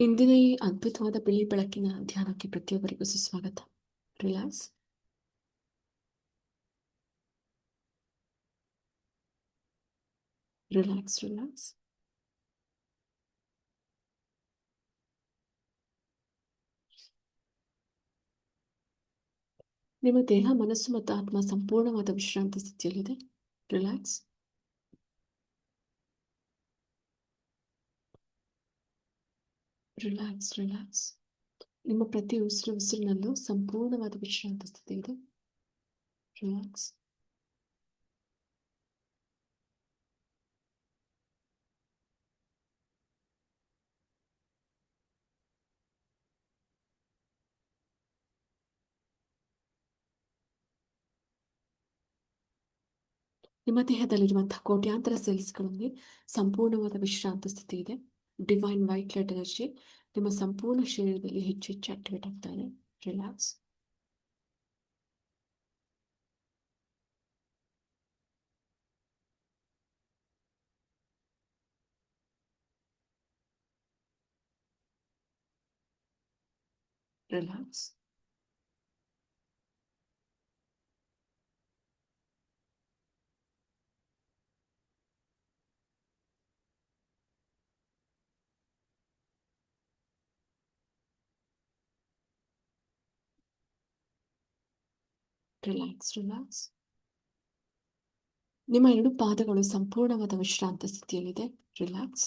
ಇಂದಿನ ಈ ಅದ್ಭುತವಾದ ಬಿಳಿ ಬೆಳಕಿನ ಧ್ಯಾನಕ್ಕೆ ಪ್ರತಿಯೊಬ್ಬರಿಗೂ ಸುಸ್ವಾಗತ. Relax, relax, relax. ನಿಮ್ಮ ದೇಹ, ಮನಸ್ಸು ಮತ್ತು ಆತ್ಮ ಸಂಪೂರ್ಣವಾದ ವಿಶ್ರಾಂತಿ ಸ್ಥಿತಿಯಲ್ಲಿದೆ. Relax, relax, relax. ನಿಮ್ಮ ಪ್ರತಿ ಉಸಿರಿನಲ್ಲೂ ಸಂಪೂರ್ಣವಾದ ವಿಶ್ರಾಂತಿ ಸ್ಥಿತಿ ಇದೆ. ರಿಲ್ಯಾಕ್ಸ್, ನಿಮ್ಮ ದೇಹದಲ್ಲಿರುವಂತಹ ಕೋಟ್ಯಾಂತರ ಸೆಲ್ಸ್ಗಳಲ್ಲಿ ಸಂಪೂರ್ಣವಾದ ವಿಶ್ರಾಂತಿ ಸ್ಥಿತಿ ಇದೆ. ಡಿವೈನ್ ವೈಟ್ ಲೈಟ್ ಎನರ್ಜಿ ನಿಮ್ಮ ಸಂಪೂರ್ಣ ಶರೀರದಲ್ಲಿ ಹೆಚ್ಚು ಹೆಚ್ಚು ಆಕ್ಟಿವೇಟ್ ಆಗ್ತಾ ಇದೆ. Relax, relax, relax, relax. ನಿಮ್ಮ ಎರಡು ಪಾದಗಳು ಸಂಪೂರ್ಣವಾದ ವಿಶ್ರಾಂತ ಸ್ಥಿತಿಯಲ್ಲಿದೆ. Relax,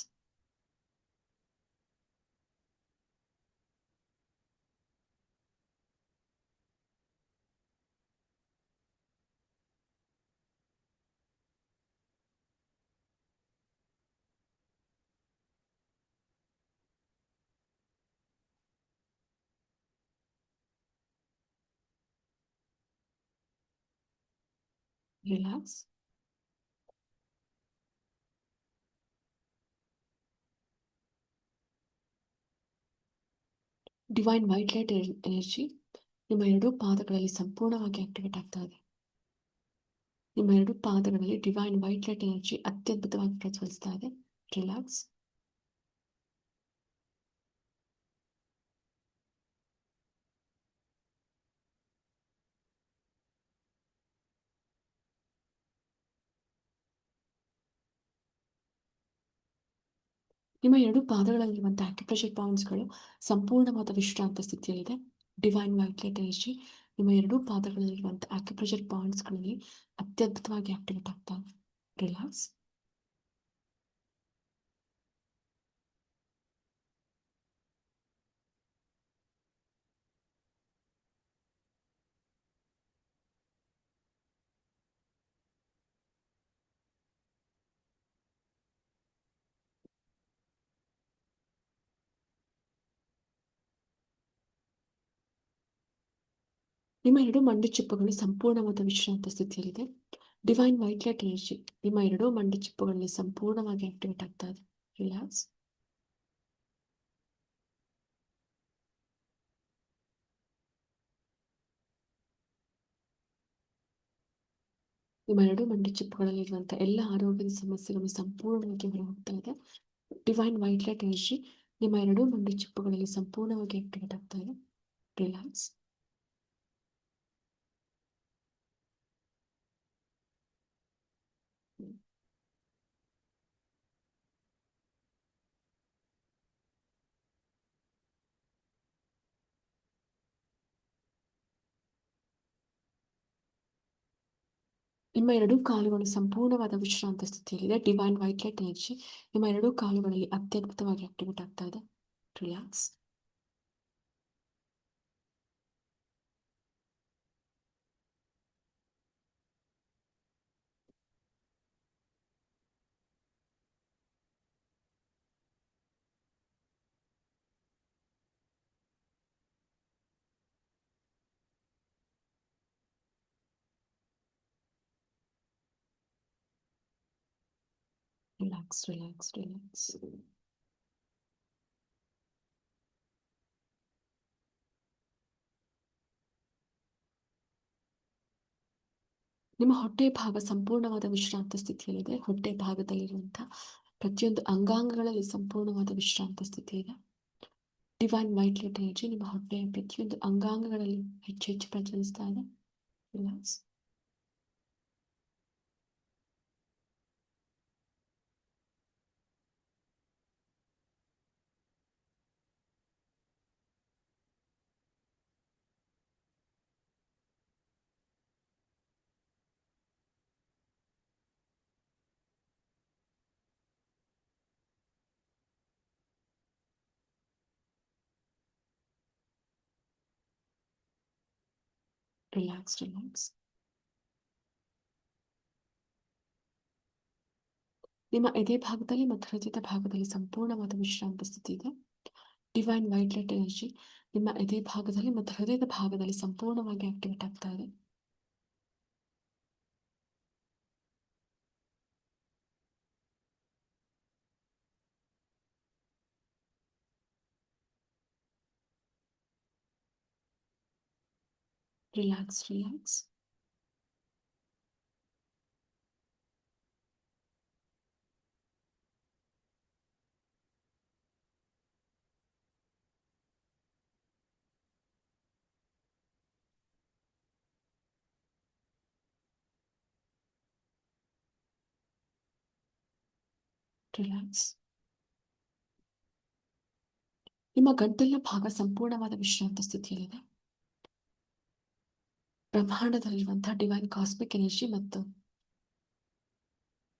relax. Divine white light energy ನಿಮ್ಮ ಎರಡು ಪಾದಗಳಲ್ಲಿ ಸಂಪೂರ್ಣವಾಗಿ ಆಕ್ಟಿವೇಟ್ ಆಗ್ತಾ ಇದೆ. ನಿಮ್ಮ ಎರಡು ಪಾದಗಳಲ್ಲಿ ಡಿವೈನ್ ವೈಟ್ ಲೈಟ್ ಎನರ್ಜಿ ಅತ್ಯದ್ಭುತವಾಗಿ ಪ್ರಜ್ವಲಿಸ್ತಾ ಇದೆ. ರಿಲ್ಯಾಕ್ಸ್, ನಿಮ್ಮ ಎರಡು ಪಾದಗಳಲ್ಲಿರುವಂತಹ ಆಕ್ಯುಪ್ರೆಷರ್ ಪಾಯಿಂಟ್ಸ್ಗಳು ಸಂಪೂರ್ಣವಾದ ವಿಶ್ರಾಂತ ಸ್ಥಿತಿಯಲ್ಲಿದೆ. ಡಿವೈನ್ ವೈಟ್ ಲೈಟ್ ಎನರ್ಜಿ ನಿಮ್ಮ ಎರಡೂ ಪಾದಗಳಲ್ಲಿರುವಂತಹ ಆಕ್ಯುಪ್ರೆಷರ್ ಪಾಯಿಂಟ್ಸ್ಗಳಲ್ಲಿ ಅತ್ಯದ್ಭುತವಾಗಿ ಆಕ್ಟಿವೇಟ್ ಆಗ್ತಾ ಇದೆ. ರಿಲ್ಯಾಕ್ಸ್, ನಿಮ್ಮ ಎರಡು ಮಂಡಿ ಚಿಪ್ಪುಗಳು ಸಂಪೂರ್ಣವಾದ ವಿಶ್ರಾಂತ ಸ್ಥಿತಿಯಲ್ಲಿದೆ. ಡಿವೈನ್ ವೈಟ್ ಲೈಟ್ ಎನರ್ಜಿ ನಿಮ್ಮ ಎರಡೂ ಮಂಡಿ ಚಿಪ್ಪುಗಳಲ್ಲಿ ಸಂಪೂರ್ಣವಾಗಿ ಆಕ್ಟಿವೇಟ್ ಆಗ್ತಾ ಇದೆ. ರಿಲ್ಯಾಕ್ಸ್, ನಿಮ್ಮ ಎರಡು ಮಂಡಿ ಚಿಪ್ಪುಗಳಲ್ಲಿರುವಂತಹ ಎಲ್ಲ ಆರೋಗ್ಯದ ಸಮಸ್ಯೆಗಳು ಸಂಪೂರ್ಣವಾಗಿ ಹೊರಹೋಗ್ತಾ ಇದೆ. ಡಿವೈನ್ ವೈಟ್ ಲೈಟ್ ಎನರ್ಜಿ ನಿಮ್ಮ ಎರಡೂ ಮಂಡಿ ಚಿಪ್ಪುಗಳಲ್ಲಿ ಸಂಪೂರ್ಣವಾಗಿ ಆಕ್ಟಿವೇಟ್ ಆಗ್ತಾ ಇದೆ. ರಿಲ್ಯಾಕ್ಸ್, ನಿಮ್ಮ ಎರಡೂ ಕಾಲುಗಳು ಸಂಪೂರ್ಣವಾದ ವಿಶ್ರಾಂತ ಸ್ಥಿತಿಯಲ್ಲಿದೆ. ಡಿವೈನ್ ವೈಟ್ ಲೈಟ್ ಎನರ್ಜಿ ನಿಮ್ಮ ಎರಡೂ ಕಾಲುಗಳಲ್ಲಿ ಅತ್ಯದ್ಭುತವಾಗಿ ಆಕ್ಟಿವೇಟ್ ಆಗ್ತಾ ಇದೆ. Relax, relax, relax, relax. ನಿಮ್ಮ ಹೊಟ್ಟೆ ಭಾಗ ಸಂಪೂರ್ಣವಾದ ವಿಶ್ರಾಂತ ಸ್ಥಿತಿಯಲ್ಲಿದೆ. ಹೊಟ್ಟೆ ಭಾಗದಲ್ಲಿರುವಂತಹ ಪ್ರತಿಯೊಂದು ಅಂಗಾಂಗಗಳಲ್ಲಿ ಸಂಪೂರ್ಣವಾದ ವಿಶ್ರಾಂತ ಸ್ಥಿತಿ ಇದೆ. ಡಿವೈನ್ ವೈಟ್ ಲೈಟ್ ಎನರ್ಜಿ ನಿಮ್ಮ ಹೊಟ್ಟೆಯ ಪ್ರತಿಯೊಂದು ಅಂಗಾಂಗಗಳಲ್ಲಿ ಹೆಚ್ಚು ಹೆಚ್ಚು ಪ್ರಚಲಿಸ್ತಾ ಇದೆ. ರಿಲ್ಯಾಕ್ಸ್. ರಿಲ್ಯಾಕ್ಸ್. ರಿಲ್ಯಾಕ್ಸ್. ನಿಮ್ಮ ಎದೆ ಭಾಗದಲ್ಲಿ ಮತ್ತು ಹೃದಯದ ಭಾಗದಲ್ಲಿ ಸಂಪೂರ್ಣವಾದ ವಿಶ್ರಾಂತ ಸ್ಥಿತಿ ಇದೆ. ಡಿವೈನ್ ವೈಟ್ ಲೈಟ್ ಎನರ್ಜಿ ನಿಮ್ಮ ಎದೆ ಭಾಗದಲ್ಲಿ ಮತ್ತು ಹೃದಯದ ಭಾಗದಲ್ಲಿ ಸಂಪೂರ್ಣವಾಗಿ ಆಕ್ಟಿವೇಟ್ ಆಗ್ತಾ ಇದೆ. ರಿಲ್ಯಾಕ್ಸ್. ರಿಲ್ಯಾಕ್ಸ್. ರಿಲ್ಯಾಕ್ಸ್. ನಿಮ್ಮ ಗಂಟಲಿನ ಭಾಗ ಸಂಪೂರ್ಣವಾದ ವಿಶ್ರಾಂತ ಸ್ಥಿತಿಯಲ್ಲಿದೆ. ಬ್ರಹ್ಮಾಂಡದಲ್ಲಿರುವಂತಹ ಡಿವೈನ್ ಕಾಸ್ಮಿಕ್ ಎನರ್ಜಿ ಮತ್ತು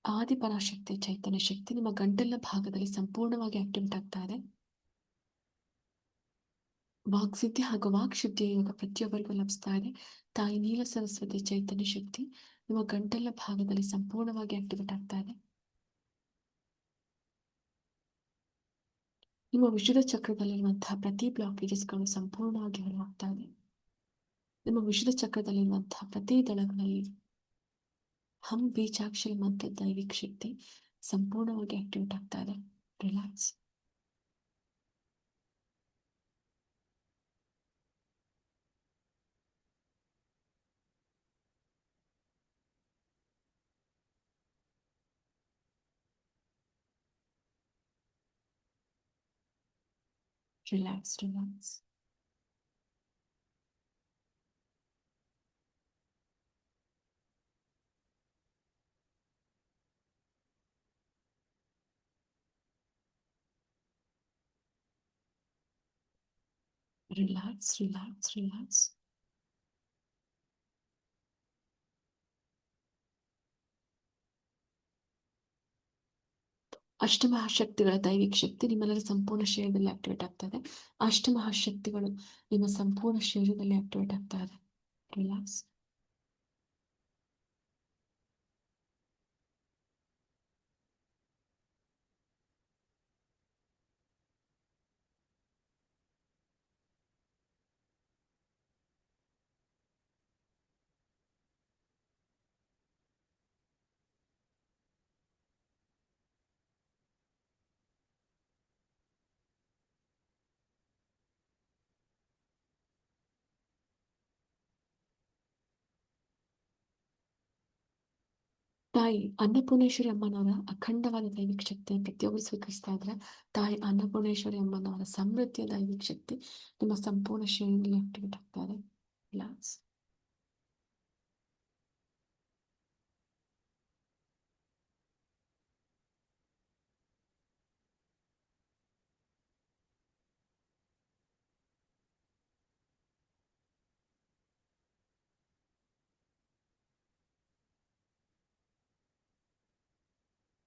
ಆದಿಪರಾಶಕ್ತಿ ಚೈತನ್ಯ ಶಕ್ತಿ ನಿಮ್ಮ ಗಂಟಲಿನ ಭಾಗದಲ್ಲಿ ಸಂಪೂರ್ಣವಾಗಿ ಆಕ್ಟಿವೇಟ್ ಆಗ್ತಾ ಇದೆ. ವಾಕ್ಸಿದ್ಧಿ ಹಾಗೂ ವಾಕ್ಶುದ್ಧಿಯ ಯೋಗ ಪ್ರತಿಯೊಬ್ಬರಿಗೂ ಲಭಿಸ್ತಾ ಇದೆ. ತಾಯಿ ನೀಲ ಸರಸ್ವತಿ ಚೈತನ್ಯ ಶಕ್ತಿ ನಿಮ್ಮ ಗಂಟಲಿನ ಭಾಗದಲ್ಲಿ ಸಂಪೂರ್ಣವಾಗಿ ಆಕ್ಟಿವೇಟ್ ಆಗ್ತಾ ಇದೆ. ನಿಮ್ಮ ವಿಶುದ್ಧ ಚಕ್ರದಲ್ಲಿರುವಂತಹ ಪ್ರತಿ ಬ್ಲಾಕೇಜಸ್ಗಳು ಸಂಪೂರ್ಣವಾಗಿ ಹೊರಹಾಗ್ತಾ ಇದೆ. ನಿಮ್ಮ ವಿಶುದ್ಧ ಚಕ್ರದಲ್ಲಿರುವಂತಹ ಪ್ರತಿ ದಳಗಳಲ್ಲಿ ಹಮ್ ಬೀಜಾಕ್ಷರಿ ಮಂತ್ರ ದೈವಿಕ ಶಕ್ತಿ ಸಂಪೂರ್ಣವಾಗಿ ಆಕ್ಟಿವೇಟ್ ಆಗ್ತಾ ಇದೆ. Relax. Relax. Relax. Relax. Relax. Relax. ಅಷ್ಟಮಹಾಶಕ್ತಿಗಳ ದೈವಿಕ ಶಕ್ತಿ ನಿಮ್ಮೆಲ್ಲರ ಸಂಪೂರ್ಣ ಶರೀರದಲ್ಲಿ ಆಕ್ಟಿವೇಟ್ ಆಗ್ತಾ ಇದೆ. ಅಷ್ಟಮಹಾಶಕ್ತಿಗಳು ನಿಮ್ಮ ಸಂಪೂರ್ಣ ಶರೀರದಲ್ಲಿ ಆಕ್ಟಿವೇಟ್ ಆಗ್ತಾ ಇದೆ. ರಿಲ್ಯಾಕ್ಸ್. ತಾಯಿ ಅನ್ನಪೂರ್ಣೇಶ್ವರಿ ಅಮ್ಮನವರ ಅಖಂಡವಾದ ದೈವಿಕ ಶಕ್ತಿಯನ್ನು ಪ್ರತಿಯೊಬ್ಬರು ಸ್ವೀಕರಿಸ್ತಾ ಇದ್ರೆ ತಾಯಿ ಅನ್ನಪೂರ್ಣೇಶ್ವರಿ ಅಮ್ಮನವರ ಸಮೃದ್ಧಿಯ ದೈವಿಕ ಶಕ್ತಿ ನಿಮ್ಮ ಸಂಪೂರ್ಣ ಶರೀರದಲ್ಲಿ ಆಕ್ಟಿವೇಟ್ ಆಗ್ತಾ ಇದೆ. ರಿಲ್ಯಾಕ್ಸ್.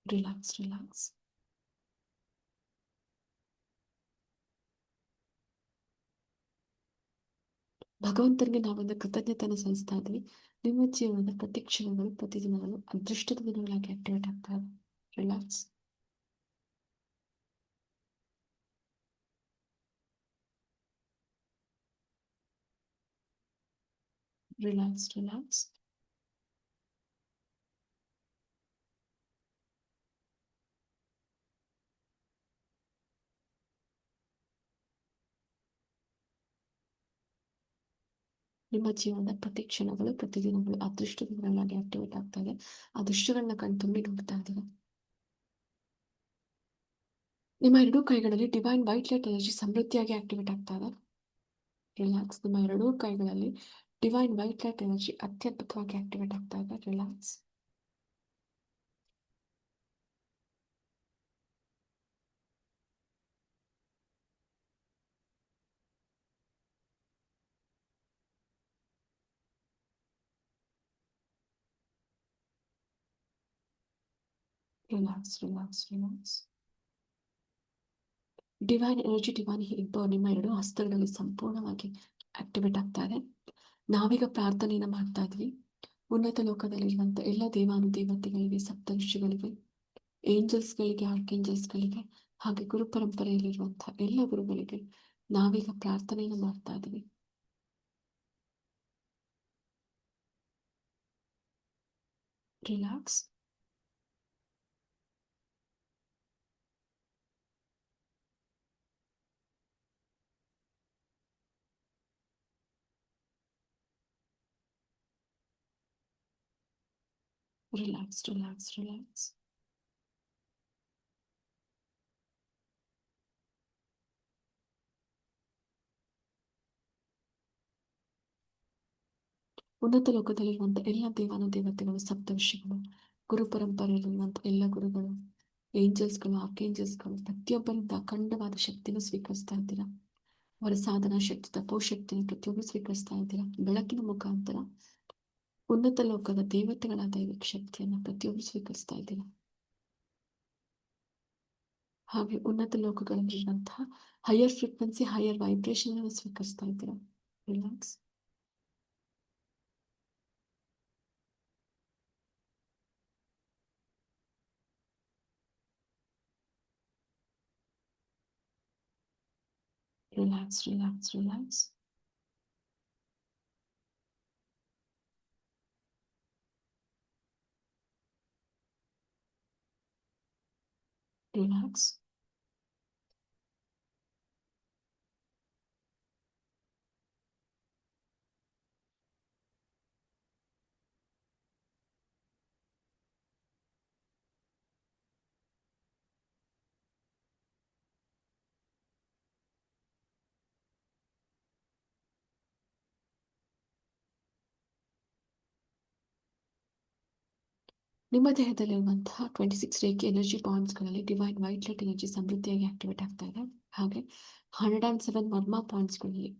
ರಿಲ್ಯಾಕ್ಸ್. ರಿಲ್ಯಾಕ್ಸ್. ಭಗವಂತನಿಗೆ ನಾವೊಂದು ಕೃತಜ್ಞತೆಯನ್ನು ಸಲ್ಲಿಸ್ತಾ ಇದ್ವಿ. ನಿಮ್ಮ ಜೀವನದ ಪ್ರತಿ ಕ್ಷಣಗಳು ಪ್ರತಿದಿನಗಳು ಅದೃಷ್ಟದ ದಿನಗಳಾಗಿ ಆಕ್ಟಿವೇಟ್ ಆಗ್ತಾ ಇದೆ. ರಿಲ್ಯಾಕ್ಸ್. ರಿಲ್ಯಾಕ್ಸ್. ರಿಲ್ಯಾಕ್ಸ್. ನಿಮ್ಮ ಜೀವನದ ಪ್ರತಿ ಕ್ಷಣಗಳು ಪ್ರತಿದಿನಗಳು ಅದೃಷ್ಟದ ದಿನಗಳಾಗಿ ಆಕ್ಟಿವೇಟ್ ಆಗ್ತಾ ಇದೆ. ಅದೃಷ್ಟಗಳನ್ನ ಕಣ್ತುಂಬಿ ನೋಡ್ತಾ ಇದ್ದೀರಾ. ನಿಮ್ಮ ಎರಡೂ ಕೈಗಳಲ್ಲಿ ಡಿವೈನ್ ವೈಟ್ ಲೈಟ್ ಎನರ್ಜಿ ಸಮೃದ್ಧಿಯಾಗಿ ಆಕ್ಟಿವೇಟ್ ಆಗ್ತಾ ಇದೆ. ರಿಲ್ಯಾಕ್ಸ್. ನಿಮ್ಮ ಎರಡೂ ಕೈಗಳಲ್ಲಿ ಡಿವೈನ್ ವೈಟ್ ಲೈಟ್ ಎನರ್ಜಿ ಅತ್ಯದ್ಭುತವಾಗಿ ಆಕ್ಟಿವೇಟ್ ಆಗ್ತಾ ಇದೆ. Relax. Relax, relax, relax. Divine energy, divine healing power ನಿಮ್ಮ ಎರಡು ಹಸ್ತಗಳಲ್ಲಿ ಸಂಪೂರ್ಣವಾಗಿ ಆಕ್ಟಿವೇಟ್ ಆಗ್ತಾ ಇದೆ. ನಾವೀಗ ಪ್ರಾರ್ಥನೆಯನ್ನು ಮಾಡ್ತಾ ಇದ್ವಿ. ಉನ್ನತ ಲೋಕದಲ್ಲಿರುವಂಥ ಎಲ್ಲ ದೇವಾನುದೇವತೆಗಳಿಗೆ, ಸಪ್ತಋಷಿಗಳಿಗೆ, ಏಂಜಲ್ಸ್ಗಳಿಗೆ, ಆರ್ಕೇಂಜಲ್ಸ್ಗಳಿಗೆ, ಹಾಗೆ ಗುರು ಪರಂಪರೆಯಲ್ಲಿರುವಂತಹ ಎಲ್ಲ ಗುರುಗಳಿಗೆ ನಾವೀಗ ಪ್ರಾರ್ಥನೆಯನ್ನು ಮಾಡ್ತಾ ಇದ್ವಿ. ರಿಲ್ಯಾಕ್ಸ್. Relax, relax, relax. ಉನ್ನತ ಲೋಕದಲ್ಲಿರುವಂಥ ಎಲ್ಲ ದೇವಾನುದೇವತೆಗಳು, ಸಪ್ತಋಷಿಗಳು, ಗುರು ಪರಂಪರೆಯಲ್ಲಿರುವಂಥ ಎಲ್ಲ ಗುರುಗಳು, ಏಂಜಲ್ಸ್ಗಳು, ಆರ್ಕೇಂಜಲ್ಸ್ಗಳು ಪ್ರತಿಯೊಬ್ಬರಿಂದ ಅಖಂಡವಾದ ಶಕ್ತಿಯನ್ನು ಸ್ವೀಕರಿಸ್ತಾ ಇದ್ದೀರಾ. ಅವರ ಸಾಧನಾ ಶಕ್ತಿ, ತಪೋಶಕ್ತಿಯನ್ನು ಪ್ರತಿಯೊಬ್ಬರು ಸ್ವೀಕರಿಸ್ತಾ ಇದ್ದೀರಾ. ಬೆಳಕಿನ ಮುಖಾಂತರ ಉನ್ನತ ಲೋಕದ ದೇವತೆಗಳ ದೈವಿಕ ಶಕ್ತಿಯನ್ನು ಪ್ರತಿಯೊಬ್ಬರು ಸ್ವೀಕರಿಸ್ತಾ ಇದ್ದೀರಾ. ಹಾಗೆ ಉನ್ನತ ಲೋಕಗಳಲ್ಲಿರುವಂತಹ ಹೈಯರ್ ಫ್ರೀಕ್ವೆನ್ಸಿ, ಹೈಯರ್ ವೈಬ್ರೇಷನ್ ಅನ್ನು ಸ್ವೀಕರಿಸ್ತಾ ಇದ್ದೀರಾ. Relax. Relax, relax, relax. Relax. ನಿಮ್ಮ ದೇಹದಲ್ಲಿರುವಂತಹ 26 ರೇಖೆ ಎನರ್ಜಿ ಪಾಯಿಂಟ್ಸ್ಗಳಲ್ಲಿ ಡಿವೈನ್ ವೈಟ್ ಲೈಟ್ ಎನರ್ಜಿ ಸಮೃದ್ಧಿಯಾಗಿ ಆಕ್ಟಿವೇಟ್ ಆಗ್ತಾ ಇದೆ. ಹಾಗೆ 107 ಮರ್ಮಾ ಪಾಯಿಂಟ್ಸ್ಗಳಲ್ಲಿ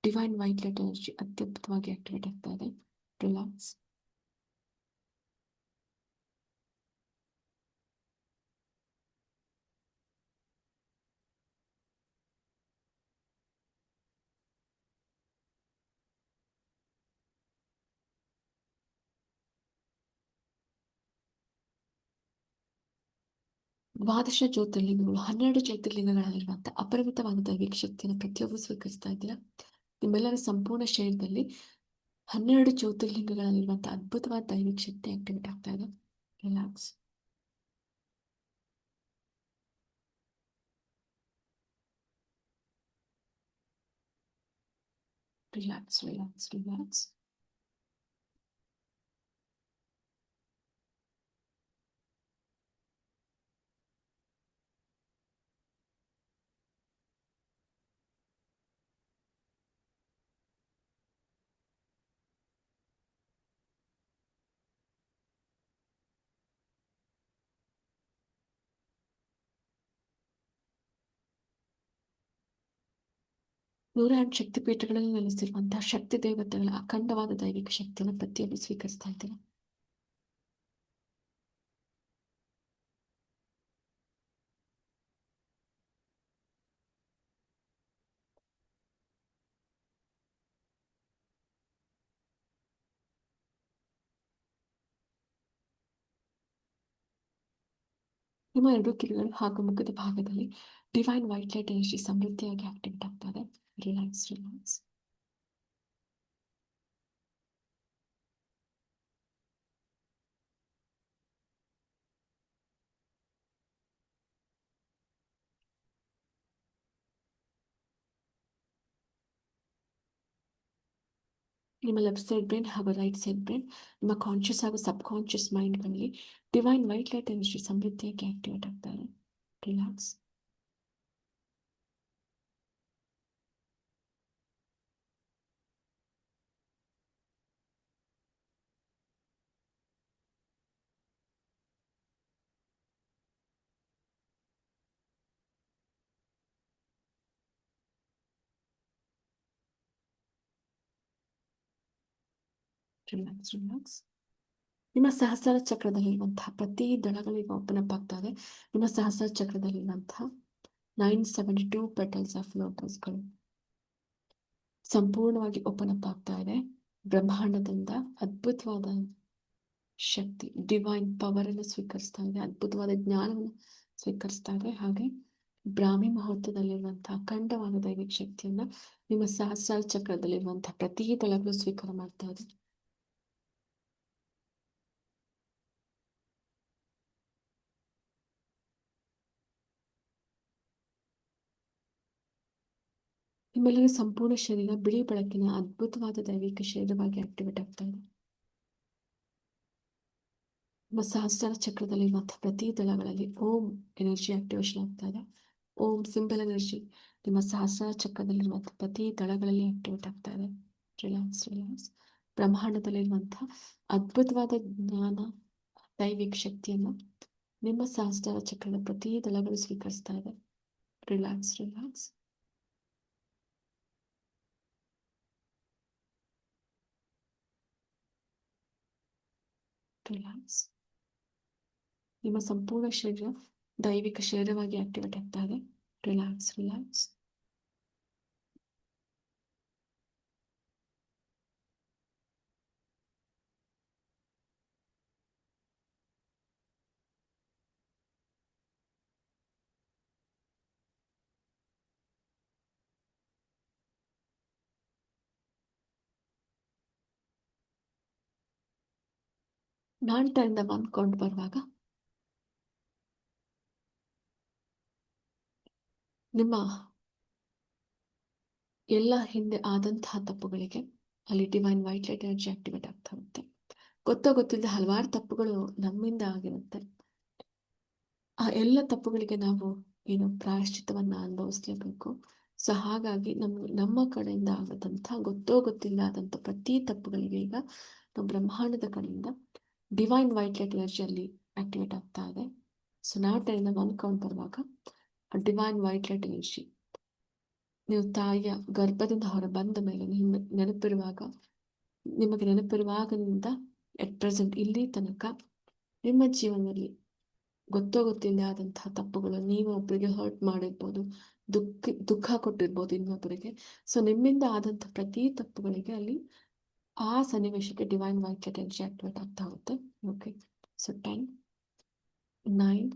ಡಿವೈನ್ ವೈಟ್ ಲೈಟ್ ಎನರ್ಜಿ ಅತ್ಯದ್ಭುತವಾಗಿ ಆಕ್ಟಿವೇಟ್ ಆಗ್ತಾ ಇದೆ. ರಿಲ್ಯಾಕ್ಸ್. ದ್ವಾದಶ ಜ್ಯೋತಿರ್ಲಿಂಗಗಳು, 12 ಜ್ಯೋತಿರ್ಲಿಂಗಗಳಲ್ಲಿರುವಂಥ ಅಪರಿಮಿತವಾದ ದೈವಿಕ ಶಕ್ತಿಯನ್ನು ಪ್ರತಿಯೊಬ್ಬರು ಸ್ವೀಕರಿಸ್ತಾ ಇದ್ದೀರಾ. ನಿಮ್ಮೆಲ್ಲರ ಸಂಪೂರ್ಣ ಶರೀರದಲ್ಲಿ 12 ಜ್ಯೋತಿರ್ಲಿಂಗಗಳಲ್ಲಿರುವಂಥ ಅದ್ಭುತವಾದ ದೈವಿಕ ಶಕ್ತಿ ಆಕ್ಟಿವೇಟ್ ಆಗ್ತಾ ಇದೆ. ರಿಲ್ಯಾಕ್ಸ್. Relax, relax, relax. ನೂರಾರು ಶಕ್ತಿಪೀಠಗಳಲ್ಲಿ ನೆಲೆಸಿರುವಂತಹ ಶಕ್ತಿ ದೇವತೆಗಳ ಅಖಂಡವಾದ ದೈವಿಕ ಶಕ್ತಿಯನ್ನು ಪ್ರತಿಯೊಬ್ಬರು ಸ್ವೀಕರಿಸ್ತಾ ಇದ್ದೀರಾ. ನಿಮ್ಮ ಎರಡು ಕಿವಿಗಳು ಹಾಗೂ ಮುಖದ ಭಾಗದಲ್ಲಿ ಡಿವೈನ್ ವೈಟ್ ಲೈಟ್ ಎನರ್ಜಿ ಸಮೃದ್ಧಿಯಾಗಿ ಆಕ್ಟಿವೇಟ್ ಆಗ್ತಾರೆ. Relax, relax. ನಿಮ್ಮ ಲೆಫ್ಟ್ ಸೈಡ್ ಬ್ರೈನ್ ಹಾಗೂ ರೈಟ್ ಸೈಡ್ ಬ್ರೈನ್, ನಿಮ್ಮ ಕಾನ್ಷಿಯಸ್ ಹಾಗೂ ಸಬ್ ಕಾನ್ಷಿಯಸ್ ಮೈಂಡ್ಗಳಲ್ಲಿ ಡಿವೈನ್ ವೈಟ್ ಲೈಟ್ ಎನರ್ಜಿ ಸಮೃದ್ಧಿಯಾಗಿ ಆಕ್ಟಿವೇಟ್ ಆಗ್ತಾರೆ. ರಿಲ್ಯಾಕ್ಸ್. Relax, relax. ನಿಮ್ಮ ಸಹಸ್ರಾರ ಚಕ್ರದಲ್ಲಿರುವಂತಹ ಪ್ರತಿ ದಳಗಳಿಗೆ ಓಪನ್ ಅಪ್ ಆಗ್ತಾ ಇದೆ. ನಿಮ್ಮ ಸಹಸ್ರಾರ ಚಕ್ರದಲ್ಲಿರುವಂತಹ 972 ಪೆಟಲ್ಸ್ ಆಫ್ ಲೋಟಸ್ಗಳು ಸಂಪೂರ್ಣವಾಗಿ ಓಪನ್ ಅಪ್ ಆಗ್ತಾ ಇದೆ. ಬ್ರಹ್ಮಾಂಡದಿಂದ ಅದ್ಭುತವಾದ ಶಕ್ತಿ, ಡಿವೈನ್ ಪವರ್ ಅನ್ನು ಸ್ವೀಕರಿಸ್ತಾ ಇದೆ. ಅದ್ಭುತವಾದ ಜ್ಞಾನವನ್ನು ಸ್ವೀಕರಿಸ್ತಾ ಇದೆ. ಹಾಗೆ ಬ್ರಾಹ್ಮಿ ಮುಹೂರ್ತದಲ್ಲಿರುವಂತಹ ಅಖಂಡವಾದ ದೈವಿಕ ಶಕ್ತಿಯನ್ನ ನಿಮ್ಮ ಸಹಸ್ರಾರ ಚಕ್ರದಲ್ಲಿರುವಂತಹ ಪ್ರತಿ ದಳಗಳು ಸ್ವೀಕಾರ ಮಾಡ್ತಾ ಇದೆ. ನಿಮ್ಮೆಲ್ಲರ ಸಂಪೂರ್ಣ ಶರೀರ ಬಿಳಿ ಬೆಳಕಿನ ಅದ್ಭುತವಾದ ದೈವಿಕ ಶರೀರವಾಗಿ ಆಕ್ಟಿವೇಟ್ ಆಗ್ತಾ ಇದೆ. ನಿಮ್ಮ ಸಹಸ್ರಾರ ಚಕ್ರದಲ್ಲಿರುವಂತಹ ಪ್ರತಿ ದಳಗಳಲ್ಲಿ ಓಂ ಎನರ್ಜಿ ಆಕ್ಟಿವೇಶನ್ ಆಗ್ತಾ ಇದೆ. ಓಂ ಸಿಂಬಲ್ ಎನರ್ಜಿ ನಿಮ್ಮ ಸಹಸ್ರಾರ ಚಕ್ರದಲ್ಲಿರುವಂತಹ ಪ್ರತಿ ದಳಗಳಲ್ಲಿ ಆಕ್ಟಿವೇಟ್ ಆಗ್ತಾ ಇದೆ. Relax, relax. ಬ್ರಹ್ಮಾಂಡದಲ್ಲಿರುವಂತಹ ಅದ್ಭುತವಾದ ಜ್ಞಾನ, ದೈವಿಕ ಶಕ್ತಿಯನ್ನು ನಿಮ್ಮ ಸಹಸ್ರಾರ ಚಕ್ರದ ಪ್ರತಿ ದಳಗಳು ಸ್ವೀಕರಿಸ್ತಾ ಇದೆ. Relax, relax. ರಿಲ್ಯಾಕ್ಸ್. ನಿಮ್ಮ ಸಂಪೂರ್ಣ ಶರೀರ ದೈವಿಕ ಶರೀರವಾಗಿ ಆಕ್ಟಿವೇಟ್ ಆಗ್ತಾ ಇದೆ. Relax, relax. ನಾನು ಟೈಮ್ನ ಅಂದ್ಕೊಂಡು ಬರುವಾಗ ನಿಮ್ಮ ಎಲ್ಲ ಹಿಂದೆ ಆದಂತಹ ತಪ್ಪುಗಳಿಗೆ ಅಲ್ಲಿ divine white light energy activate ಆಗ್ತಾ ಇರುತ್ತೆ. ಗೊತ್ತಿಲ್ಲದೆ ಹಲವಾರು ತಪ್ಪುಗಳು ನಮ್ಮಿಂದ ಆಗಿರುತ್ತೆ. ಆ ಎಲ್ಲ ತಪ್ಪುಗಳಿಗೆ ನಾವು ಪ್ರಾಯಶ್ಚಿತ್ತವನ್ನ ಅನುಭವಿಸ್ಲೇಬೇಕು. ಸೊ ಹಾಗಾಗಿ ನಮ್ಮ ಕಡೆಯಿಂದ ಆಗದಂತಹ ಗೊತ್ತಿಲ್ಲ ಆದಂಥ ಪ್ರತಿ ತಪ್ಪುಗಳಿಗೆ ಈಗ ನಾವು ಬ್ರಹ್ಮಾಂಡದ ಕಡೆಯಿಂದ ಡಿವೈನ್ ವೈಟ್ ಲೈಟ್ ಎನರ್ಜಿ ಅಲ್ಲಿ ಆಕ್ಟಿವೇಟ್ ಆಗ್ತಾ ಇದೆ. ಸೊ ನಾವು ಟೈಮ್ನ ಒನ್ ಕೌಂಟ್ ಬರುವಾಗ ಡಿವೈನ್ ವೈಟ್ ಲೈಟ್ ಎನರ್ಜಿ ನೀವು ತಾಯಿಯ ಗರ್ಭದಿಂದ ಹೊರ ಬಂದ ಮೇಲೆ ನಿಮಗೆ ನೆನಪಿರುವಾಗಿನಿಂದ ಎಟ್ ಪ್ರೆಸೆಂಟ್ ಇಲ್ಲಿ ತನಕ ನಿಮ್ಮ ಜೀವನದಲ್ಲಿ ಗೊತ್ತಿಲ್ಲದೆ ಆದಂತಹ ತಪ್ಪುಗಳು, ನೀವು ಒಬ್ಬರಿಗೆ ಹರ್ಟ್ ಮಾಡಿರ್ಬೋದು, ದುಃಖ ಕೊಟ್ಟಿರ್ಬೋದು ಇನ್ನೊಬ್ಬರಿಗೆ. ಸೊ ನಿಮ್ಮಿಂದ ಆದಂತಹ ಪ್ರತಿ ತಪ್ಪುಗಳಿಗೆ ಅಲ್ಲಿ ಆ ಸನ್ನಿವೇಶಕ್ಕೆ divine white light energy activate ಆಗ್ತಾ ಹೋಗುತ್ತೆ. Okay, so 10, 9,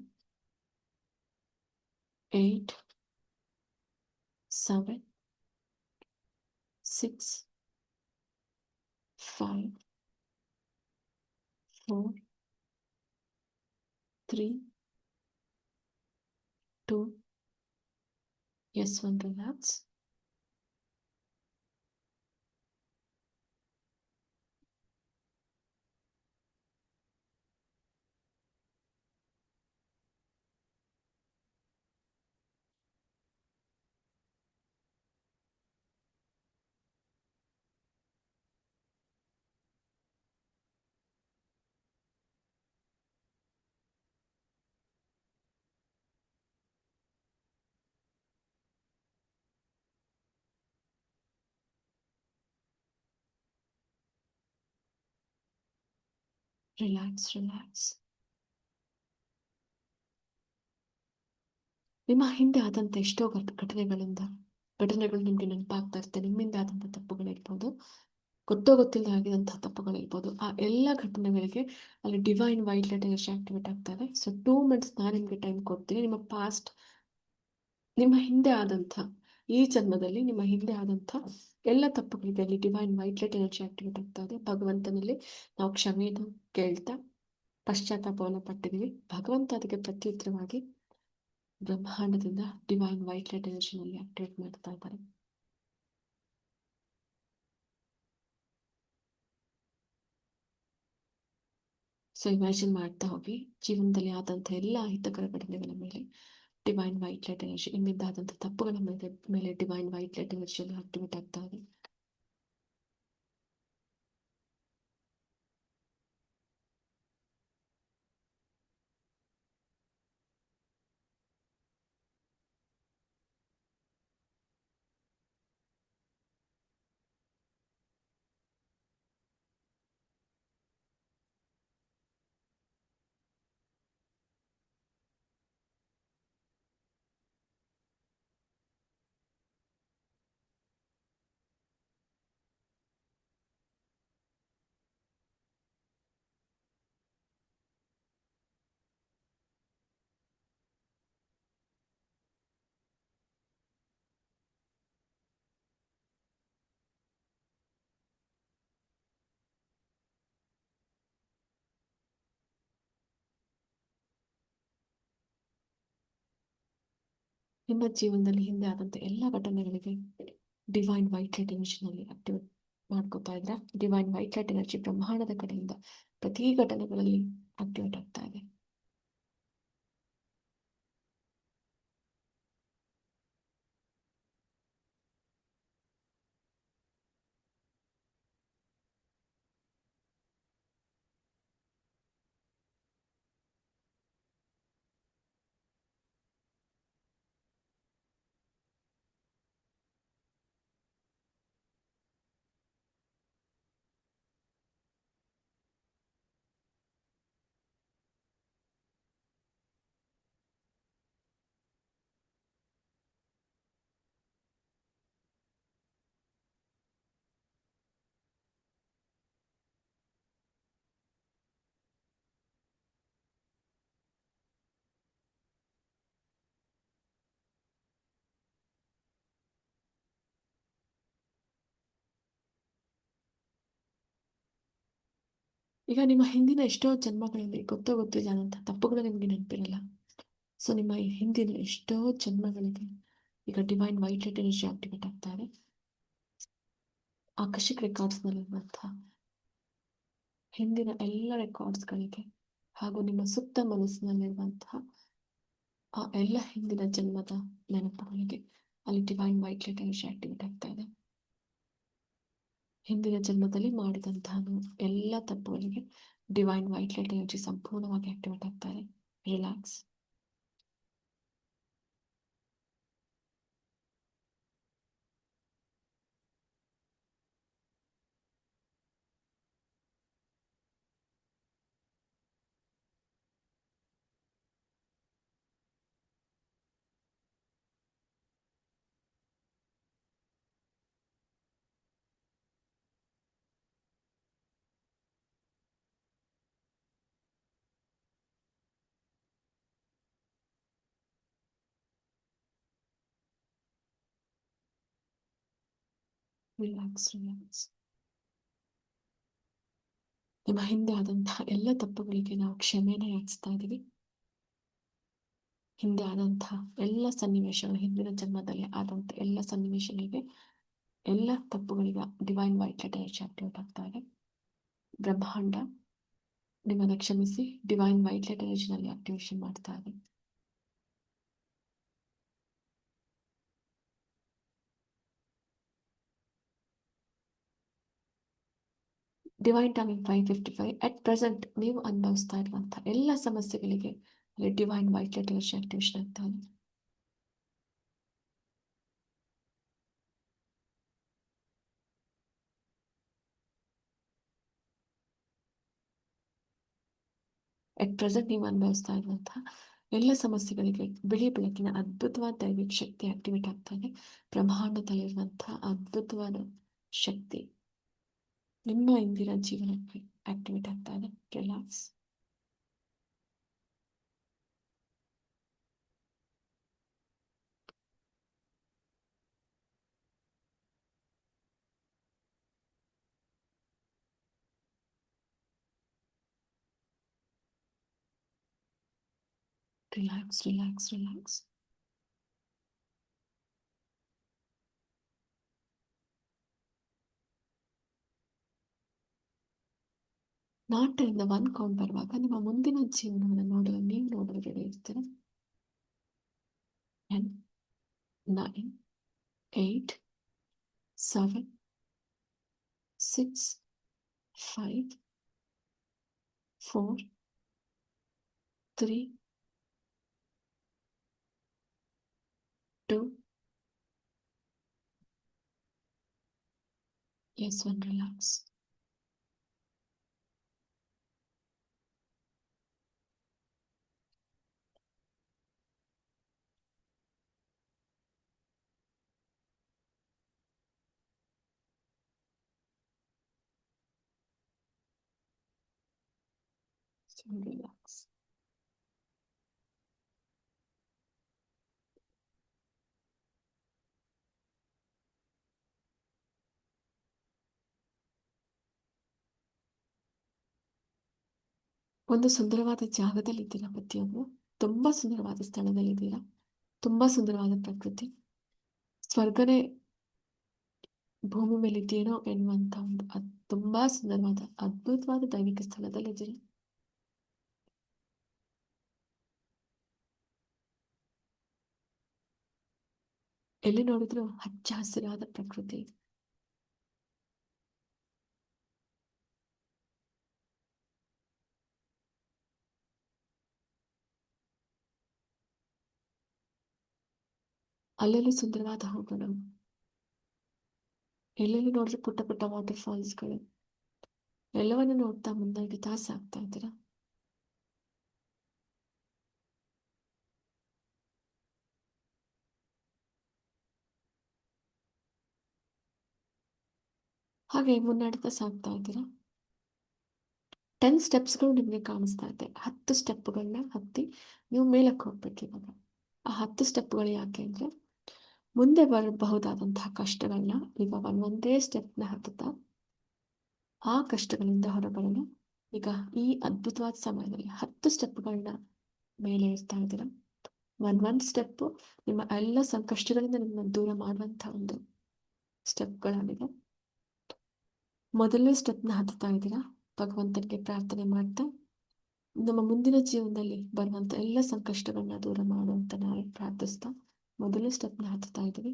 8, 7, 6, 5, 4, 3, 2, yes, 1. Relax. Relax, relax. ನಿಮ್ಮ ಹಿಂದೆ ಆದಂಥ ಎಷ್ಟೋ ಘಟನೆಗಳು ನಿಮಗೆ ನೆನಪಾಗ್ತಾ ಇರುತ್ತೆ. ನಿಮ್ಮಿಂದ ಆದಂಥ ತಪ್ಪುಗಳಿರ್ಬೋದು, ಗೊತ್ತಿಲ್ಲದೆ ಆಗಿದಂತಹ ತಪ್ಪುಗಳಿರ್ಬೋದು. ಆ ಎಲ್ಲ ಘಟನೆಗಳಿಗೆ ಅಲ್ಲಿ divine white light energy activate ಆಗ್ತದೆ. ಸೊ 2 ಮಿನಿಟ್ಸ್ ನಾನು ನಿಮಗೆ ಟೈಮ್ ಕೊಡ್ತೀನಿ. ನಿಮ್ಮ ಹಿಂದೆ ಆದಂಥ ಈ ಜನ್ಮದಲ್ಲಿ ನಿಮ್ಮ ಹಿಂದೆ ಆದಂಥ ಎಲ್ಲ ತಪ್ಪುಗಳಿಗೆ ಅಲ್ಲಿ divine white light energy activate ಆಗ್ತಾ ಇದೆ. ಭಗವಂತನಲ್ಲಿ ನಾವು ಕ್ಷಮೆಯನ್ನು ಕೇಳ್ತಾ ಪಶ್ಚಾತ್ತಾಪವನ್ನು ಪಟ್ಟಿದ್ದೀವಿ. ಭಗವಂತ ಅದಕ್ಕೆ ಪ್ರತ್ಯುತ್ತರವಾಗಿ ಬ್ರಹ್ಮಾಂಡದಿಂದ ಡಿವೈನ್ ವೈಟ್ ಲೈಟ್ ಎನರ್ಜಿನಲ್ಲಿ ಆಕ್ಟಿವೇಟ್ ಮಾಡ್ತಾ ಇದ್ದಾರೆ. ಸೊ ಇಮ್ಯಾಜಿನ್ ಮಾಡ್ತಾ ಹೋಗಿ ಜೀವನದಲ್ಲಿ ಆದಂಥ ಎಲ್ಲ ಅಹಿತಕರ ಘಟನೆಗಳ ಮೇಲೆ ಡಿವೈನ್ ವೈಟ್ ಲೈಟ್ ಎನರ್ಜಿ, ನಿಮ್ಮಿಂದ ಆದಂಥ ತಪ್ಪುಗಳ ಮೇಲೆ ಡಿವೈನ್ ವೈಟ್ ಲೈಟ್ ಎನರ್ಜಿಯಲ್ಲಿ ಆಕ್ಟಿವೇಟ್ ಆಗ್ತಾ ಇದೆ. ನಿಮ್ಮ ಜೀವನದಲ್ಲಿ ಹಿಂದೆ ಆದಂಥ ಎಲ್ಲ ಘಟನೆಗಳಿಗೆ ಡಿವೈನ್ ವೈಟ್ ಲೈಟ್ ಎನರ್ಜಿನಲ್ಲಿ ಆಕ್ಟಿವೇಟ್ ಮಾಡ್ಕೋತಾ ಇದ್ರೆ ಡಿವೈನ್ ವೈಟ್ ಲೈಟ್ ಎನರ್ಜಿ ಬ್ರಹ್ಮಾಂಡದ ಕಡೆಯಿಂದ ಪ್ರತಿ ಘಟನೆಗಳಲ್ಲಿ ಆಕ್ಟಿವೇಟ್ ಆಗ್ತಾ ಇದೆ. ಈಗ ನಿಮ್ಮ ಹಿಂದಿನ ಎಷ್ಟೋ ಜನ್ಮಗಳಲ್ಲಿ ಗೊತ್ತೋ ಗೊತ್ತಿಲ್ಲ ಅನ್ನೋಂಥ ತಪ್ಪುಗಳು ನಿಮಗೆ ನೆನಪಿರಲ್ಲ. ಸೊ ನಿಮ್ಮ ಈ ಹಿಂದಿನ ಎಷ್ಟೋ ಜನ್ಮಗಳಿಗೆ ಈಗ divine white light energy activate ಆಗ್ತಾ ಇದೆ. ಆಕರ್ಷಿಕ್ ರೆಕಾರ್ಡ್ಸ್ನಲ್ಲಿರುವಂತಹ ಹಿಂದಿನ ಎಲ್ಲ ರೆಕಾರ್ಡ್ಸ್ಗಳಿಗೆ ಹಾಗೂ ನಿಮ್ಮ ಸುಪ್ತ ಮನಸ್ಸಿನಲ್ಲಿರುವಂತಹ ಆ ಎಲ್ಲ ಹಿಂದಿನ ಜನ್ಮದ ನೆನಪುಗಳಿಗೆ ಅಲ್ಲಿ divine white light energy activate ಆಗ್ತಾ ಇದೆ. ಹಿಂದಿನ ಜನ್ಮದಲ್ಲಿ ಮಾಡಿದಂತಹ ಎಲ್ಲ ತಪ್ಪುಗಳಿಗೆ ಡಿವೈನ್ ವೈಟ್ ಲೈಟ್ ಎನರ್ಜಿ ಸಂಪೂರ್ಣವಾಗಿ ಆಕ್ಟಿವೇಟ್ ಆಗ್ತಾ ಇದೆ. ರಿಲ್ಯಾಕ್ಸ್. ರಿಲ್ಯಾಕ್ಸ್. ರಿಲ್ಯಾಕ್ಸ್. ನಿಮ್ಮ ಹಿಂದೆ ಆದಂತಹ ಎಲ್ಲ ತಪ್ಪುಗಳಿಗೆ ನಾವು ಕ್ಷಮೆನ ಯಾಚಿಸ್ತಾ ಇದ್ದೀವಿ. ಹಿಂದೆ ಆದಂತಹ ಎಲ್ಲ ಸನ್ನಿವೇಶಗಳು, ಹಿಂದಿನ ಜನ್ಮದಲ್ಲಿ ಆದಂಥ ಎಲ್ಲ ಸನ್ನಿವೇಶಗಳಿಗೆ, ಎಲ್ಲ ತಪ್ಪುಗಳಿಗೆ divine white light energy activate ಆಗ್ತಾ ಇದೆ. ಬ್ರಹ್ಮಾಂಡ ನಿಮ್ಮನ್ನು ಕ್ಷಮಿಸಿ ಡಿವೈನ್ ವೈಟ್ ಲೈಟ್ ಎನರ್ಜಿನಲ್ಲಿ ಆಕ್ಟಿವೇಶನ್ ಮಾಡ್ತಾ ಇದೆ. Divine timing 5:55. ಅಟ್ ಪ್ರೆಸೆಂಟ್ ನೀವು ಅನುಭವಿಸ್ತಾ ಇರುವಂತಹ ಎಲ್ಲ ಸಮಸ್ಯೆಗಳಿಗೆ divine white light energy activation ಆಗ್ತಾ ಇದೆ. ಅಟ್ ಪ್ರೆಸೆಂಟ್ ನೀವು ಅನುಭವಿಸ್ತಾ ಇರುವಂತಹ ಎಲ್ಲ ಸಮಸ್ಯೆಗಳಿಗೆ ಬಿಳಿ ಬೆಳಕಿನ ಅದ್ಭುತವಾದ ದೈವಿಕ ಶಕ್ತಿ ಆಕ್ಟಿವೇಟ್ ಆಗ್ತಾ ಇದೆ. ಬ್ರಹ್ಮಾಂಡದಲ್ಲಿರುವಂತಹ ಅದ್ಭುತವಾದ ಶಕ್ತಿ ನಿಮ್ಮ ಇಂದಿನ ಜೀವನಕ್ಕೆ ಆಕ್ಟಿವೇಟ್ ಆಗ್ತಾ ಇದೆ. ರಿಲ್ಯಾಕ್ಸ್. ರಿಲ್ಯಾಕ್ಸ್. ರಿಲ್ಯಾಕ್ಸ್. ರಿಲ್ಯಾಕ್ಸ್. ನಾಟದಿಂದ 1 ಕೌಂಟ್ ಬರುವಾಗ ನಿಮ್ಮ ಮುಂದಿನ ಜೀವನವನ್ನು ನೋಡಲು ನೀವು ನೋಡಲು ರೆಡಿ ಇರ್ತೀರ. 10, 9, 8, 7, 6, 5, 4, 3, 2, yes, 1. Relax. So relax. ಒಂದು ಸುಂದರವಾದ ಜಾಗದಲ್ಲಿದ್ದೀರಾ ಪ್ರತಿಯೊಬ್ಬರು. ತುಂಬಾ ಸುಂದರವಾದ ಸ್ಥಳದಲ್ಲಿದ್ದೀರಾ. ತುಂಬಾ ಸುಂದರವಾದ ಪ್ರಕೃತಿ. ಸ್ವರ್ಗನೇ ಭೂಮಿ ಮೇಲಿದೆಯೇನೋ ಎನ್ನುವಂತ ಒಂದು ತುಂಬಾ ಸುಂದರವಾದ ಅದ್ಭುತವಾದ ದೈವಿಕ ಸ್ಥಳದಲ್ಲಿದ್ದೀರಿ. ಎಲ್ಲಿ ನೋಡಿದ್ರು ಹಚ್ಚ ಹಸಿರಾದ ಪ್ರಕೃತಿ. ಅಲ್ಲೆಲ್ಲಿ ಸುಂದರವಾದ ಹೂಗಳು. ಎಲ್ಲೆಲ್ಲಿ ನೋಡಿದ್ರು ಪುಟ್ಟ ಪುಟ್ಟ ವಾಟರ್ ಫಾಲ್ಸ್ಗಳು. ಎಲ್ಲವನ್ನು ನೋಡ್ತಾ ಮುಂದಾಗಿ ಸಾಗ್ತಾ ಇದ್ದೀರಾ. ಹಾಗೆ ಮುನ್ನಡೆತಾ ಸಾಗ್ತಾ ಇದ್ದೀರಾ. 10 ಸ್ಟೆಪ್ಸ್ಗಳು ನಿಮಗೆ ಕಾಣಿಸ್ತಾ ಇದೆ. 10 ಸ್ಟೆಪ್ಗಳನ್ನ ಹತ್ತಿ ನೀವು ಮೇಲಕ್ಕೆ ಹೋಗ್ಬೇಕು ಇವಾಗ. ಆ 10 ಸ್ಟೆಪ್ಗಳು ಯಾಕೆ ಅಂದ್ರೆ ಮುಂದೆ ಬರಬಹುದಾದಂತಹ ಕಷ್ಟಗಳನ್ನ ಇವಾಗ ಒಂದೇ ಸ್ಟೆಪ್ನ ಹತ್ತುತ್ತಾ ಆ ಕಷ್ಟಗಳಿಂದ ಹೊರಬರಲು ಈಗ ಈ ಅದ್ಭುತವಾದ ಸಮಯದಲ್ಲಿ 10 ಸ್ಟೆಪ್ಗಳನ್ನ ಮೇಲೆ ಇರ್ತಾ ಇದ್ದೀರಾ. ಒಂದ್ ಸ್ಟೆಪ್ ನಿಮ್ಮ ಎಲ್ಲ ಸಂಕಷ್ಟಗಳಿಂದ ನಿಮ್ಮನ್ನು ದೂರ ಮಾಡುವಂತಹ ಒಂದು ಸ್ಟೆಪ್ಗಳಾಗಿದೆ. ಮೊದಲನೇ ಸ್ಟೆಪ್ನ ಹತ್ತುತ್ತಾ ಇದ್ದೀರಾ. ಭಗವಂತನಿಗೆ ಪ್ರಾರ್ಥನೆ ಮಾಡ್ತಾ ನಮ್ಮ ಮುಂದಿನ ಜೀವನದಲ್ಲಿ ಬರುವಂತ ಎಲ್ಲ ಸಂಕಷ್ಟಗಳನ್ನ ದೂರ ಮಾಡುವಂತ ನಾವು ಪ್ರಾರ್ಥಿಸ್ತಾ ಮೊದಲನೇ ಸ್ಟೆಪ್ನ ಹತ್ತುತ್ತಾ ಇದ್ದೀವಿ.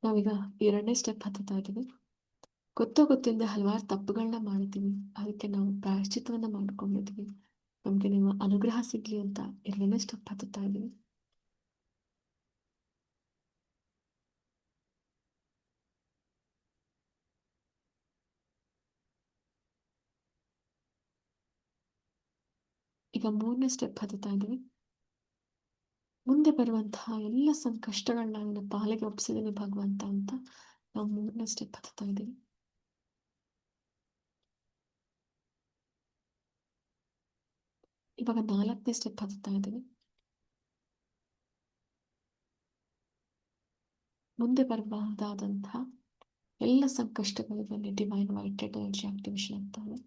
ನಾವೀಗ ಎರಡನೇ ಸ್ಟೆಪ್ ಹತ್ತುತ್ತಾ ಇದ್ದೀವಿ. ಗೊತ್ತಿಲ್ಲದೆ ಹಲವಾರು ತಪ್ಪುಗಳನ್ನ ಮಾಡಿದ್ದೀವಿ. ಅದಕ್ಕೆ ನಾವು ಪ್ರಾಯಶ್ಚಿತ್ತವನ್ನ ಮಾಡ್ಕೊಂಡಿದ್ದೀವಿ. ನಮ್ಗೆ ನಿಮ್ಮ ಅನುಗ್ರಹ ಸಿಗ್ಲಿ ಅಂತ ಎರಡನೇ ಸ್ಟೆಪ್ ಹತ್ತುತ್ತಾ ಇದ್ದೀವಿ. ಈಗ ಮೂರನೇ ಸ್ಟೆಪ್ ಹತ್ತುತ್ತಾ ಇದ್ದೀವಿ. ಮುಂದೆ ಬರುವಂತಹ ಎಲ್ಲ ಸಂಕಷ್ಟಗಳನ್ನ ನನ್ನ ಪಾಲಿಗೆ ಒಪ್ಪಿಸಿದೀನಿ ಭಗವಂತ ಅಂತ ನಾವು ಮೂರನೇ ಸ್ಟೆಪ್ ಹತ್ತುತ್ತಾ ಇದ್ದೀವಿ. ಇವಾಗ ನಾಲ್ಕನೇ ಸ್ಟೆಪ್ ಹತ್ತುತ್ತಾ ಇದ್ದೀವಿ. ಮುಂದೆ ಬರಬಹುದಾದಂತಹ ಎಲ್ಲ ಸಂಕಷ್ಟಗಳಿಗೆ divine white light energy activation ಆಗ್ತವೆ.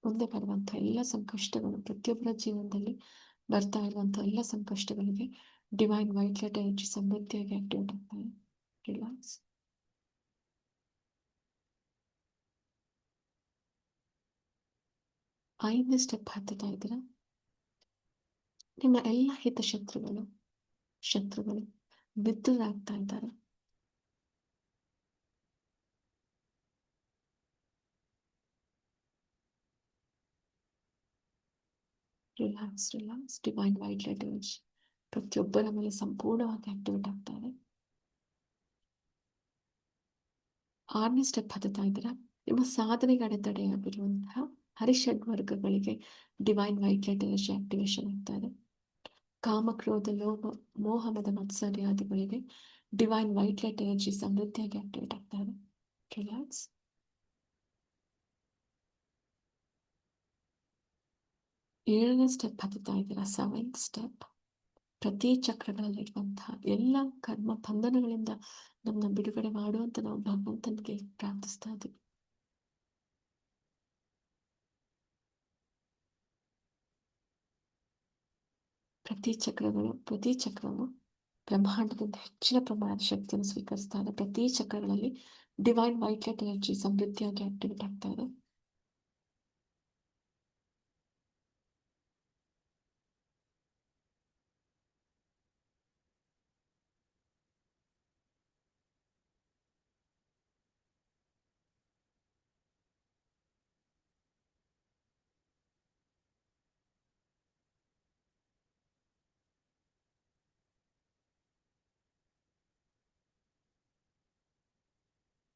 ಮುಂದೆ ಬರುವಂತಹ ಎಲ್ಲ ಸಂಕಷ್ಟಗಳು ಪ್ರತಿಯೊಬ್ಬರ ಜೀವನದಲ್ಲಿ ಬರ್ತಾ ಇರುವಂತಹ ಎಲ್ಲ ಸಂಕಷ್ಟಗಳಿಗೆ ಡಿವೈನ್ ವೈಟ್ ಲೈಟ್ ಎನರ್ಜಿ ಸಮೃದ್ಧಿಯಾಗಿ ಆಕ್ಟಿವೇಟ್ ಆಗ್ತವೆ. ರಿಲ್ಯಾಕ್ಸ್. ಐದನೇ ಸ್ಟೆಪ್ ಹತ್ತುತ್ತಾ ಇದ್ದೀರಾ. ನಿಮ್ಮ ಎಲ್ಲ ಶತ್ರುಗಳು ಮಿತ್ರರಾಗ್ತಾ ಇದ್ದಾರೆ. Relax. Divine white light energy ಪ್ರತಿಯೊಬ್ಬರ ಮೇಲೆ ಸಂಪೂರ್ಣವಾಗಿ ಆಕ್ಟಿವೇಟ್ ಆಗ್ತಾ ಇದೆ. ಆರನೇ ಸ್ಟೆಪ್ ಹತ್ತುತ್ತಾ ಇದ್ದೀರಾ. ನಿಮ್ಮ ಸಾಧನೆಗೆ ಅಡೆತಡೆಯಾಗಿರುವಂತಹ ಹರಿಷಡ್ ವರ್ಗಗಳಿಗೆ divine white light energy activation ಆಗ್ತಾ ಇದೆ. ಕಾಮಕ್ರೋಧ ಲೋಭ ಮೋಹ ಮದ ಮತ್ಸರ್ಯಾದಿಗಳಿಗೆ ಡಿವೈನ್ ವೈಟ್ ಲೈಟ್ ಎನರ್ಜಿ ಸಮೃದ್ಧಿಯಾಗಿ ಆಕ್ಟಿವೇಟ್ ಆಗ್ತಾ ಇದೆ. ರಿಲ್ಯಾಕ್ಸ್. ಏಳನೇ ಸ್ಟೆಪ್ ಹತ್ತುತ್ತಾ ಇದ್ದೀರಾ. Seventh step. ಪ್ರತಿ ಚಕ್ರಗಳಲ್ಲಿರುವಂತಹ ಎಲ್ಲ ಕರ್ಮ ಬಂಧನಗಳಿಂದ ನಮ್ಮನ್ನ ಬಿಡುಗಡೆ ಮಾಡುವಂತ ನಾವು ಭಗವಂತನಿಗೆ ಪ್ರಾರ್ಥಿಸ್ತಾ ಇದ್ದೀವಿ. ಪ್ರತಿ ಚಕ್ರವು ಬ್ರಹ್ಮಾಂಡದಿಂದ ಹೆಚ್ಚಿನ ಪ್ರಮಾಣದ ಶಕ್ತಿಯನ್ನು ಸ್ವೀಕರಿಸ್ತಾ ಇದೆ. ಪ್ರತಿ ಚಕ್ರಗಳಲ್ಲಿ ಡಿವೈನ್ ವೈಟ್ ಲೈಟ್ ಎನರ್ಜಿ ಸಮೃದ್ಧಿಯಾಗಿ ಆಕ್ಟಿವೇಟ್ ಆಗ್ತಾ ಇದೆ.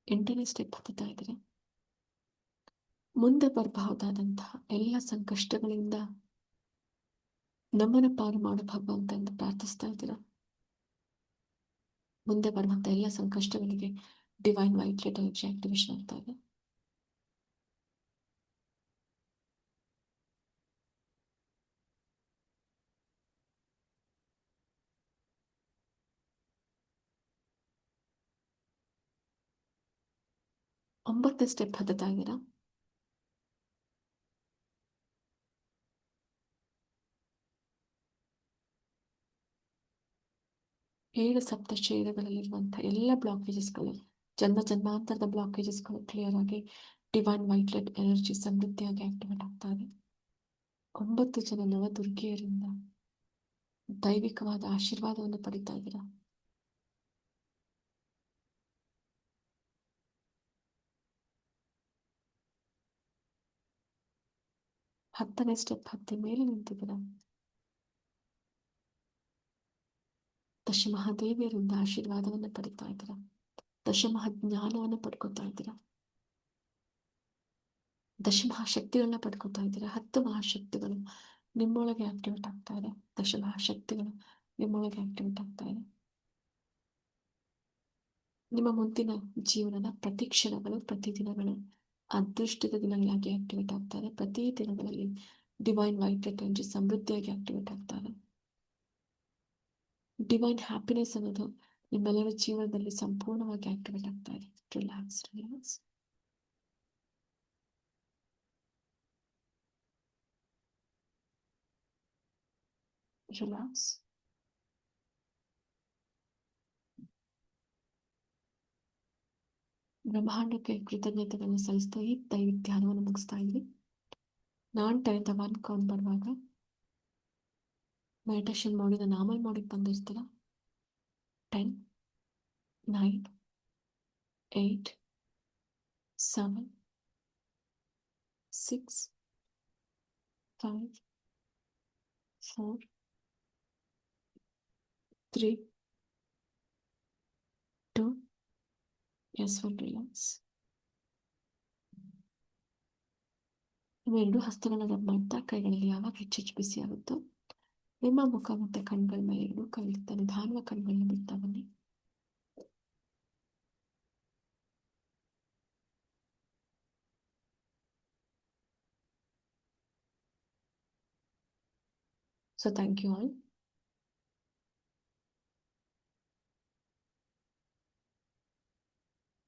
ಎಂಟನೇ ಸ್ಟೆಪ್ ಹತ್ತುತ್ತಾ ಇದ್ದೀರಾ. ಮುಂದೆ ಬರಬಹುದಾದಂತಹ ಎಲ್ಲ ಸಂಕಷ್ಟಗಳಿಂದ ನಮ್ಮನ್ನು ಪಾರು ಮಾಡು ಭಗವಂತ ಎಂದು ಪ್ರಾರ್ಥಿಸ್ತಾ ಇದ್ದೀರಾ. ಮುಂದೆ ಬರುವಂತಹ ಎಲ್ಲ ಸಂಕಷ್ಟಗಳಿಗೆ divine white light energy activation ಆಗ್ತಾ ಇದೆ. ಒಂಬತ್ತನೇ ಸ್ಟೆಪ್ ಹತ್ತುತ್ತಾ ಇದ್ದೀರಾ. 7 ಸಪ್ತ ಶರೀರಗಳಲ್ಲಿರುವಂಥ ಎಲ್ಲ ಬ್ಲಾಕೇಜಸ್ಗಳು, ಜನ್ಮ ಜನ್ಮಾಂತರದ ಬ್ಲಾಕೇಜಸ್ಗಳು ಕ್ಲಿಯರ್ ಆಗಿ ಡಿವೈನ್ ವೈಟ್ ಲೈಟ್ ಎನರ್ಜಿ ಸಮೃದ್ಧಿಯಾಗಿ ಆಕ್ಟಿವೇಟ್ ಆಗ್ತಾ ಇದೆ. 9 ಜನ ನವದುರ್ಗಿಯರಿಂದ ದೈವಿಕವಾದ ಆಶೀರ್ವಾದವನ್ನು ಪಡಿತಾ ಇದ್ದೀರಾ. ಹತ್ತನೇ ಸ್ಟೆಪ್ ಹತ್ತಿ ಮೇಲೆ ನಿಂತಿದ್ದೀರಾ. ದಶಮಹಾದೇವಿಯರಿಂದ ಆಶೀರ್ವಾದವನ್ನು ಪಡಿತಾ ಇದ್ದೀರಾ. ದಶಮಹಾಜ್ಞಾನವನ್ನು ಪಡ್ಕೊತಾ ಇದ್ದೀರಾ. ದಶಮಹಾಶಕ್ತಿಗಳನ್ನ ಪಡ್ಕೊತಾ ಇದ್ದೀರಾ. 10 ಮಹಾಶಕ್ತಿಗಳು ನಿಮ್ಮೊಳಗೆ ಆಕ್ಟಿವೇಟ್ ಆಗ್ತಾ ಇದೆ. ದಶಮಹಾಶಕ್ತಿಗಳು ನಿಮ್ಮೊಳಗೆ ಆಕ್ಟಿವೇಟ್ ಆಗ್ತಾ ಇದೆ. ನಿಮ್ಮ ಮುಂದಿನ ಜೀವನದ ಪ್ರತಿ ಕ್ಷಣಗಳು, ಪ್ರತಿ ದಿನಗಳು ಅದೃಷ್ಟದ ದಿನಗಳಾಗಿ ಆಕ್ಟಿವೇಟ್ ಆಗ್ತಾರೆ. ಪ್ರತಿ ದಿನಗಳಲ್ಲಿ ಡಿವೈನ್ ವೈಟ್ ಲೈಟ್ ಎನರ್ಜಿ ಸಮೃದ್ಧಿಯಾಗಿ ಆಕ್ಟಿವೇಟ್ ಆಗ್ತಾರೆ. ಡಿವೈನ್ ಹ್ಯಾಪಿನೆಸ್ ಅನ್ನೋದು ನಿಮ್ಮೆಲ್ಲರ ಜೀವನದಲ್ಲಿ ಸಂಪೂರ್ಣವಾಗಿ ಆಕ್ಟಿವೇಟ್ ಆಗ್ತಾ ಇದೆ. Relax relax relax. ಬ್ರಹ್ಮಾಂಡಕ್ಕೆ ಕೃತಜ್ಞತೆಗಳನ್ನು ಸಲ್ಲಿಸ್ತಾ ಈ ದೈವಿಕ ಧ್ಯಾನವನ್ನು ಮುಗಿಸ್ತಾ ಇದ್ವಿ. ನಾನು 10 1 ಕೌಂಟ್ ಬರುವಾಗ ಮೆಡಿಟೇಷನ್ ಮಾಡಿದ ನಾರ್ಮಲ್ ಮಾಡಿಗೆ ಬಂದಿರ್ತೀರ. 10 9 8 7 6 5 4 3 2 ಎಸ್ 1 ರಿಲ್ಯಾಕ್ಸ್. ನಿಮ್ಮ 2 ಹಸ್ತಗಳನ್ನ ರಬ್ ಮಾಡ್ತಾ ಕೈಗಳಲ್ಲಿ ಯಾವಾಗ ಹೆಚ್ಚೆಚ್ಚು ಬಿಸಿ ಆಗುತ್ತೋ ನಿಮ್ಮ ಮುಖ ಮತ್ತೆ ಕಣ್ಗಳ ಮೇಲೆ 2 ಕೈಲಿರ್ತಾ ನಿಧಾನವಾಗಿ ಕಣ್ಗಳನ್ನ ಬಿಡ್ತಾ ಬನ್ನಿ. So thank you all.